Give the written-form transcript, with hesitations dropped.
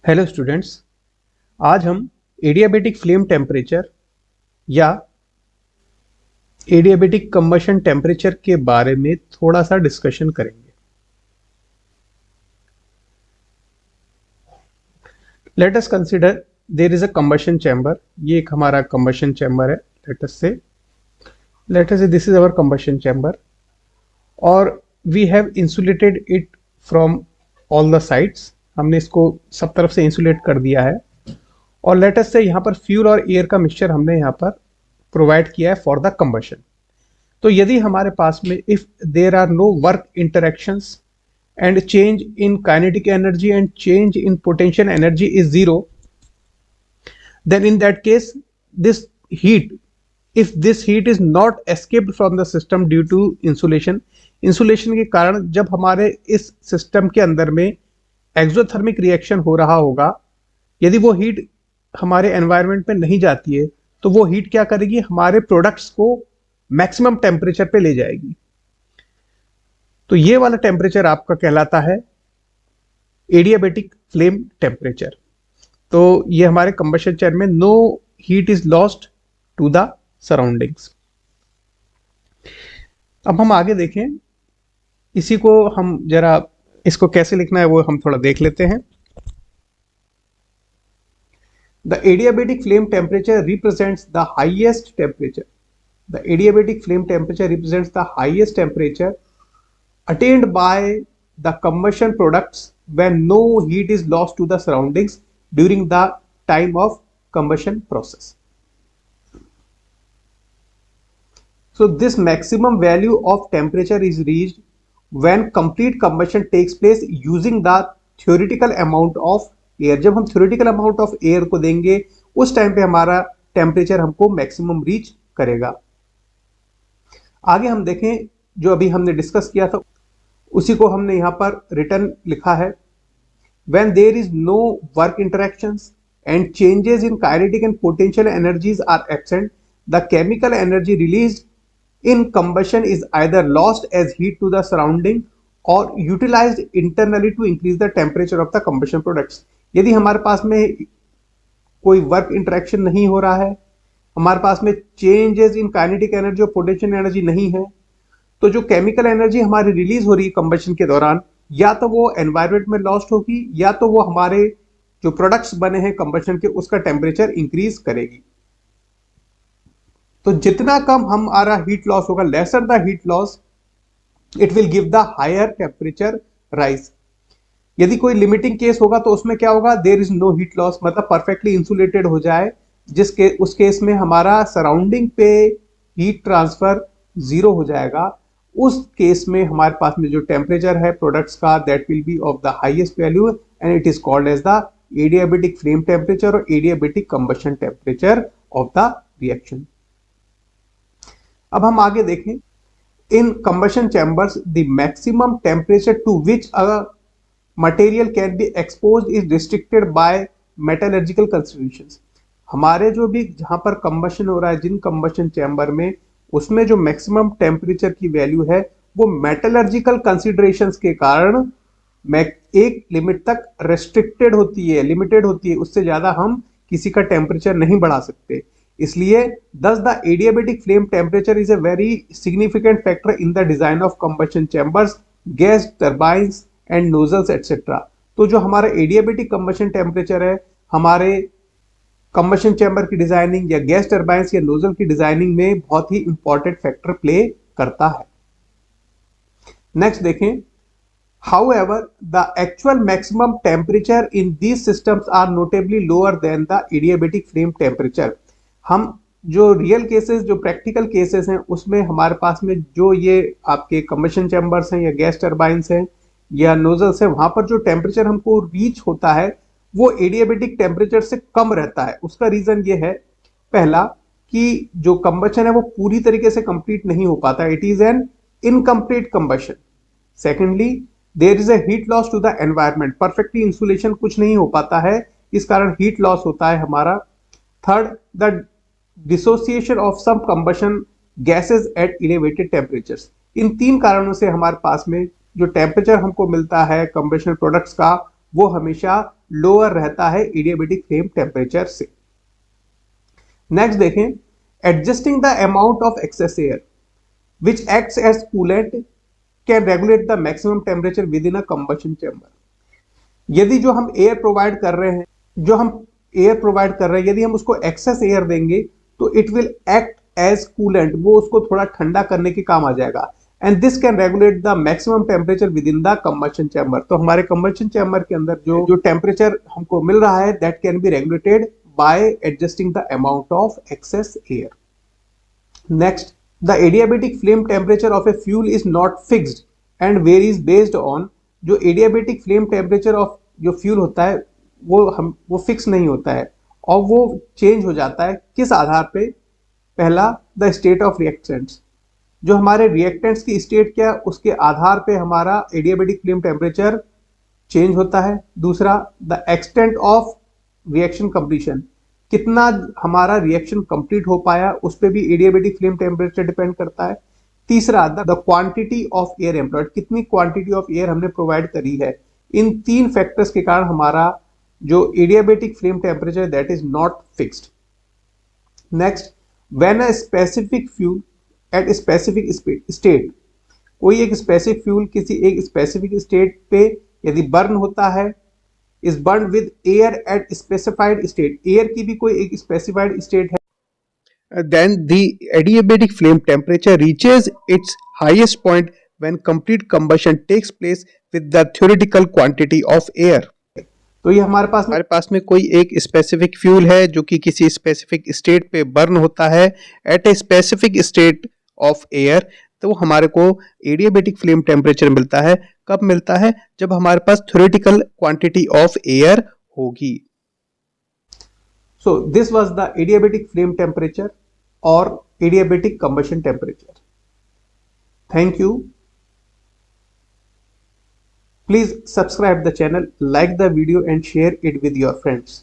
Hello students, आज हम adiabatic flame temperature या एडियाबेटिक कंबशन टेम्परेचर के बारे में थोड़ा सा डिस्कशन करेंगे। Let us consider there is a combustion chamber. ये एक हमारा कंबशन चैम्बर है। Let us say this is our combustion chamber और we have insulated it from all the sides. हमने इसको सब तरफ से इंसुलेट कर दिया है और लेट अस से यहाँ पर फ्यूल और एयर का मिक्सचर हमने यहाँ पर प्रोवाइड किया है फॉर द कंबशन। तो यदि हमारे पास में if there are no work interactions and change in kinetic energy and change in potential energy is zero, then in that case this heat, if this heat is not escaped from the system due to insulation के कारण जब हमारे इस system के अंदर में exothermic reaction हो रहा होगा, यदि वो हीट हमारे एनवायरनमेंट में नहीं जाती है तो वो हीट क्या करेगी, हमारे प्रोडक्ट्स को मैक्सिमम टेम्परेचर पे ले जाएगी। तो ये वाला टेम्परेचर आपका कहलाता है एडियाबेटिक फ्लेम टेम्परेचर। तो ये हमारे कंबशन चैम्बर में no heat is lost to the surroundings. अब हम आगे देखें, इसी को हम जरा इसको कैसे लिखना है वो हम थोड़ा देख लेते हैं। The adiabatic flame temperature represents the highest temperature. The adiabatic flame temperature represents the highest temperature attained by the combustion products when no heat is lost to the surroundings during the time of combustion process. So this maximum value of temperature is reached when complete combustion takes place using the theoretical amount of air. जब हम theoretical amount of air को देंगे उस time पे हमारा temperature हमको maximum reach करेगा। आगे हम देखें, जो अभी हमने डिस्कस किया था उसी को हमने यहाँ पर रिटर्न लिखा है। When there is no work interactions and changes in kinetic and potential energies are absent, the chemical energy released in combustion is either lost as heat to the surrounding or utilized internally to increase the temperature of the combustion products. यदि हमारे पास में कोई work interaction नहीं हो रहा है, हमारे पास में चेंजेस इन काइनेटिक एनर्जी और पोटेंशियल एनर्जी नहीं है, तो जो केमिकल एनर्जी हमारी रिलीज हो रही है कंबशन के दौरान, या तो वो एनवायरनमेंट में लॉस्ट होगी या तो वो हमारे जो प्रोडक्ट्स बने हैं कंबशन के उसका टेम्परेचर इंक्रीज करेगी। तो जितना कम हमारा हीट लॉस होगा, lesser the heat loss, it will give the higher temperature rise. यदि कोई लिमिटिंग केस होगा तो उसमें क्या होगा, there is no heat loss, मतलब परफेक्टली इंसुलेटेड हो जाए, जिसके उस केस में हमारा सराउंडिंग पे हीट ट्रांसफर जीरो हो जाएगा। उस केस में हमारे पास में जो टेम्परेचर है प्रोडक्ट्स का, that will be of the highest value and it is called as the adiabatic flame temperature और adiabatic combustion temperature of the reaction. अब हम आगे देखें, in combustion chambers the maximum temperature to which a material can be exposed is restricted by metallurgical considerations. हमारे जो भी जहां पर कंबशन हो रहा है, जिन कंबशन चैम्बर में, उसमें जो मैक्सिमम टेम्परेचर की वैल्यू है वो मेटलर्जिकल कंसीडरेशंस के कारण एक लिमिट तक रेस्ट्रिक्टेड होती है, लिमिटेड होती है, उससे ज्यादा हम किसी का टेम्परेचर नहीं बढ़ा सकते। इसलिए दस the adiabatic flame temperature is a very significant factor in the design of combustion chambers, gas turbines and nozzles etcetera. तो जो हमारा एडियाबेटिक कंबशन टेम्परेचर है, हमारे कंबशन चैम्बर की डिजाइनिंग या गैस टर्बाइंस या नोजल की डिजाइनिंग में बहुत ही इंपॉर्टेंट फैक्टर प्ले करता है। नेक्स्ट देखें, however the actual maximum temperature in these systems are notably lower than the adiabatic flame temperature। हम जो रियल केसेस, जो प्रैक्टिकल केसेस हैं, उसमें हमारे पास में जो ये आपके कंबशन चैम्बर्स हैं या गैस टर्बाइंस हैं या नोजल्स हैं, वहां पर जो टेम्परेचर हमको रीच होता है वो एडियाबेटिक टेम्परेचर से कम रहता है। उसका रीजन ये है, पहला कि जो कंबशन है वो पूरी तरीके से कंप्लीट नहीं हो पाता, it is an incomplete combustion. Secondly, there is a heat loss to the environment, perfectly insulation कुछ नहीं हो पाता है, इस कारण हीट लॉस होता है हमारा। Third, the dissociation of some combustion gases at elevated temperatures. इन तीन कारणों से हमारे पास में जो टेम्परेचर हमको मिलता है कंबशन प्रोडक्ट्स का, वो हमेशा लोअर रहता है एडियाबेटिक फ्लेम टेम्परेचर से। नेक्स्ट देखें, adjusting the amount of excess air which acts as coolant can regulate the maximum temperature within a combustion chamber। यदि जो हम एयर प्रोवाइड कर रहे हैं यदि हम उसको एक्सेस एयर देंगे तो it will act as coolant, वो उसको थोड़ा ठंडा करने के काम आ जाएगा। And this can regulate the maximum temperature within the combustion chamber. तो हमारे कंबशन चैम्बर के अंदर जो टेम्परेचर हमको मिल रहा है that can be regulated by adjusting the amount of excess air. Next, the adiabatic flame temperature of a fuel is not fixed and varies based on, जो adiabatic flame temperature of जो fuel होता है वो fix नहीं होता है और वो चेंज हो जाता है किस आधार पे? पहला, द स्टेट ऑफ रिएक्टेंट्स, जो हमारे रिएक्टेंट्स की स्टेट क्या है उसके आधार पे हमारा एडियाबेटिक फ्लेम टेम्परेचर चेंज होता है। दूसरा, the extent of reaction completion, कितना हमारा रिएक्शन कंप्लीट हो पाया उस पर भी एडियाबेटिक फ्लेम टेम्परेचर डिपेंड करता है। तीसरा, the quantity of air employed, कितनी क्वांटिटी ऑफ एयर हमने प्रोवाइड करी है। इन 3 फैक्टर्स के कारण हमारा जो adiabatic flame temperature that is not fixed. Next, when a specific fuel at specific state, कोई एक स्पेसिफिक फ्यूल किसी एक स्पेसिफिक स्टेट पे यदि बर्न होता है, is burned with air at specified state, air की भी कोई एक स्पेसिफाइड स्टेट है, then the adiabatic flame temperature reaches its highest point when complete combustion takes place with the theoretical quantity of air। तो ये हमारे पास में कोई एक स्पेसिफिक फ्यूल है जो कि किसी स्पेसिफिक स्टेट पे बर्न होता है at a specific state of air, तो हमारे को एडियाबेटिक फ्लेम टेम्परेचर मिलता है। कब मिलता है? जब हमारे पास थ्योरेटिकल क्वांटिटी ऑफ एयर होगी। So this was the adiabatic flame temperature और adiabatic combustion temperature. Thank you. Please subscribe the channel, like the video and share it with your friends।